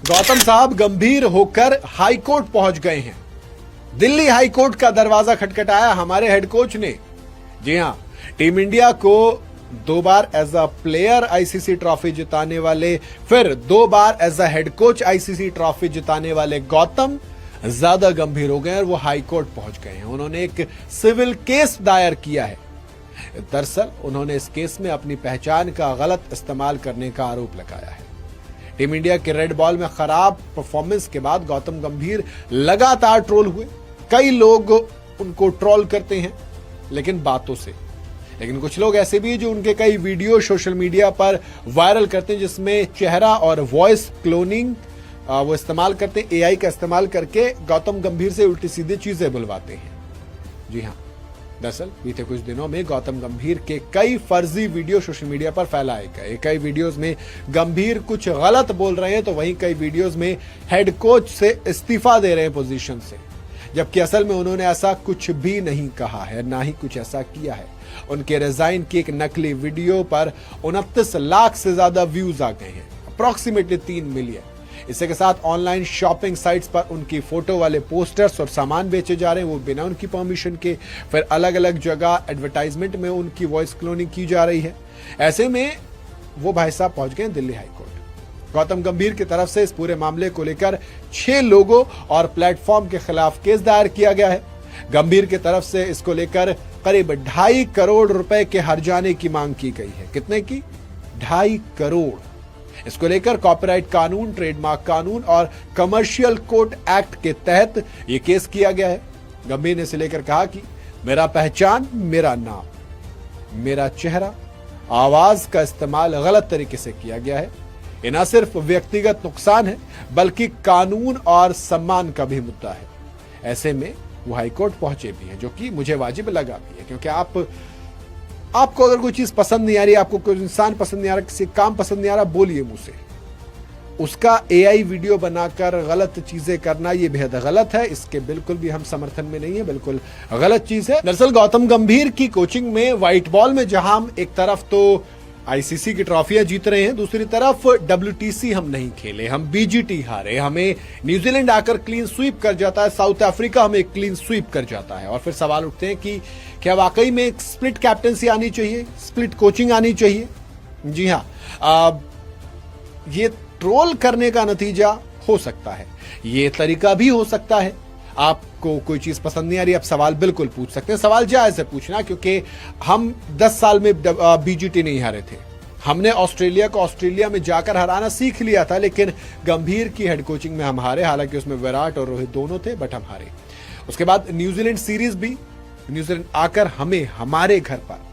गौतम साहब गंभीर होकर हाईकोर्ट पहुंच गए हैं। दिल्ली हाईकोर्ट का दरवाजा खटखटाया हमारे हेड कोच ने। जी हां, टीम इंडिया को 2 बार as a player ICC trophy जिताने वाले, फिर 2 बार as a head coach ICC trophy जिताने वाले गौतम ज्यादा गंभीर हो गए और वो हाईकोर्ट पहुंच गए हैं। उन्होंने एक सिविल केस दायर किया है। दरअसल उन्होंने इस केस में अपनी पहचान का गलत इस्तेमाल करने का आरोप लगाया है। टीम इंडिया के रेड बॉल में खराब परफॉर्मेंस के बाद गौतम गंभीर लगातार ट्रोल हुए। कई लोग उनको ट्रोल करते हैं लेकिन बातों से, लेकिन कुछ लोग ऐसे भी जो उनके कई वीडियो सोशल मीडिया पर वायरल करते हैं जिसमें चेहरा और वॉइस क्लोनिंग वो इस्तेमाल करते हैं, एआई का इस्तेमाल करके गौतम गंभीर से उल्टी सीधी चीजें बुलवाते हैं। जी हां, दरअसल बीते कुछ दिनों में गौतम गंभीर के कई फर्जी वीडियो सोशल मीडिया पर फैलाए गए। कई वीडियोस में गंभीर कुछ गलत बोल रहे हैं तो वहीं कई वीडियोस में हेड कोच से इस्तीफा दे रहे हैं पोजीशन से, जबकि असल में उन्होंने ऐसा कुछ भी नहीं कहा है, ना ही कुछ ऐसा किया है। उनके रिजाइन की एक नकली वीडियो पर 29 लाख से ज्यादा व्यूज आ गए हैं, अप्रॉक्सीमेटली 3 मिलियन। इसी के साथ ऑनलाइन शॉपिंग साइट्स पर उनकी फोटो वाले पोस्टर्स और सामान बेचे जा रहे हैं, वो बिना उनकी परमिशन के। फिर अलग अलग जगह एडवर्टाइजमेंट में उनकी वॉइस क्लोनिंग की जा रही है। ऐसे में वो भाई साहब पहुंच गए दिल्ली हाईकोर्ट। गौतम गंभीर की तरफ से इस पूरे मामले को लेकर 6 लोगों और प्लेटफॉर्म के खिलाफ केस दायर किया गया है। गंभीर की तरफ से इसको लेकर करीब 2.5 करोड़ रुपए के हर्जाने की मांग की गई है। कितने की? 2.5 करोड़। इसको लेकर कॉपीराइट कानून, ट्रेडमार्क कानून और कमर्शियल कोर्ट एक्ट के तहत यह केस किया गया है। गंभीर ने इसे लेकर कहा कि मेरा पहचान, मेरा नाम, मेरा चेहरा, आवाज का इस्तेमाल गलत तरीके से किया गया है। ये न सिर्फ व्यक्तिगत नुकसान है बल्कि कानून और सम्मान का भी मुद्दा है। ऐसे में वो हाईकोर्ट पहुंचे भी हैं, जो कि मुझे वाजिब लगा भी है, क्योंकि आपको अगर कोई चीज पसंद नहीं आ रही, आपको कोई इंसान पसंद नहीं आ रहा, किसी काम पसंद नहीं आ रहा, बोलिए मुंह से। उसका एआई वीडियो बनाकर गलत चीजें करना ये बेहद गलत है। इसके बिल्कुल भी हम समर्थन में नहीं है, बिल्कुल गलत चीज है। दरअसल गौतम गंभीर की कोचिंग में व्हाइट बॉल में जहां हम एक तरफ तो आईसीसी की ट्रॉफियां जीत रहे हैं, दूसरी तरफ WTC हम नहीं खेले, हम BGT हारे, हमें न्यूजीलैंड आकर क्लीन स्वीप कर जाता है, साउथ अफ्रीका हमें क्लीन स्वीप कर जाता है। और फिर सवाल उठते हैं कि क्या वाकई में एक स्प्लिट कैप्टनसी आनी चाहिए, स्प्लिट कोचिंग आनी चाहिए? जी हां, ये ट्रोल करने का नतीजा हो सकता है, ये तरीका भी हो सकता है। आपको कोई चीज पसंद नहीं आ रही, आप सवाल बिल्कुल पूछ सकते हैं, सवाल जायज है पूछना, क्योंकि हम 10 साल में BGT नहीं हारे थे। हमने ऑस्ट्रेलिया को ऑस्ट्रेलिया में जाकर हराना सीख लिया था, लेकिन गंभीर की हेड कोचिंग में हम हारे। हालांकि उसमें विराट और रोहित दोनों थे, बट हम हारे। उसके बाद न्यूजीलैंड सीरीज भी, न्यूजीलैंड आकर हमें हमारे घर पर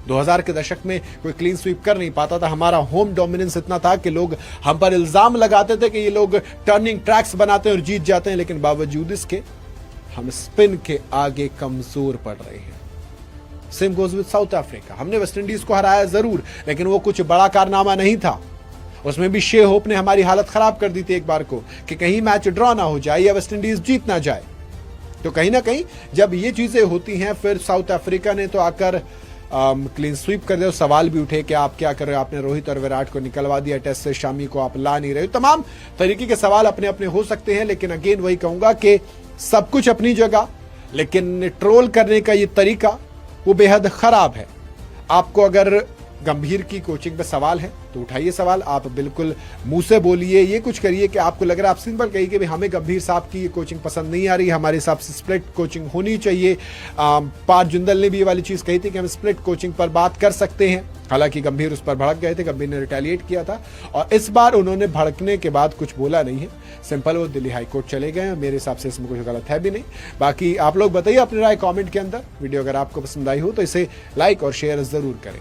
2000 के दशक में कोई क्लीन स्वीप कर नहीं पाता था। हमारा होम डोमिनेंस इतना था कि लोग हम पर इल्जाम लगाते थे कि ये लोग टर्निंग ट्रैक्स बनाते हैं और जीत जाते हैं, लेकिन बावजूद इसके हम स्पिन के आगे कमजोर पड़ रहे हैं। Same goes with south Africa. हमने वेस्ट इंडीज को हराया जरूर, लेकिन वो कुछ बड़ा कारनामा नहीं था। उसमें भी शे होप ने हमारी हालत खराब कर दी थी एक बार को, कि कहीं मैच ड्रॉ ना हो जाए या वेस्ट इंडीज जीत ना जाए। तो कहीं ना कहीं जब ये चीजें होती हैं, फिर साउथ अफ्रीका ने तो आकर क्लीन स्वीप कर दिया। सवाल भी उठे कि आप क्या कर रहे हो, आपने रोहित और विराट को निकलवा दिया टेस्ट से, शामी को आप ला नहीं रहे हो। तमाम तरीके के सवाल अपने अपने हो सकते हैं, लेकिन अगेन वही कहूंगा कि सब कुछ अपनी जगह, लेकिन ट्रोल करने का ये तरीका वो बेहद खराब है। आपको अगर गंभीर की कोचिंग पे सवाल है तो उठाइए सवाल, आप बिल्कुल मुंह से बोलिए। ये कुछ करिए कि आपको लग रहा है, आप सिंपल कहिए कि हमें गंभीर साहब की ये कोचिंग पसंद नहीं आ रही, हमारे हिसाब से स्प्लिट कोचिंग होनी चाहिए। पार्थ जिंदल ने भी ये वाली चीज कही थी कि हम स्प्लिट कोचिंग पर बात कर सकते हैं। हालांकि गंभीर उस पर भड़क गए थे, गंभीर ने रिटेलिएट किया था और इस बार उन्होंने भड़कने के बाद कुछ बोला नहीं है, सिंपल वो दिल्ली हाईकोर्ट चले गए। मेरे हिसाब से इसमें कुछ गलत है भी नहीं। बाकी आप लोग बताइए अपनी राय कमेंट के अंदर। वीडियो अगर आपको पसंद आई हो तो इसे लाइक और शेयर जरूर करें।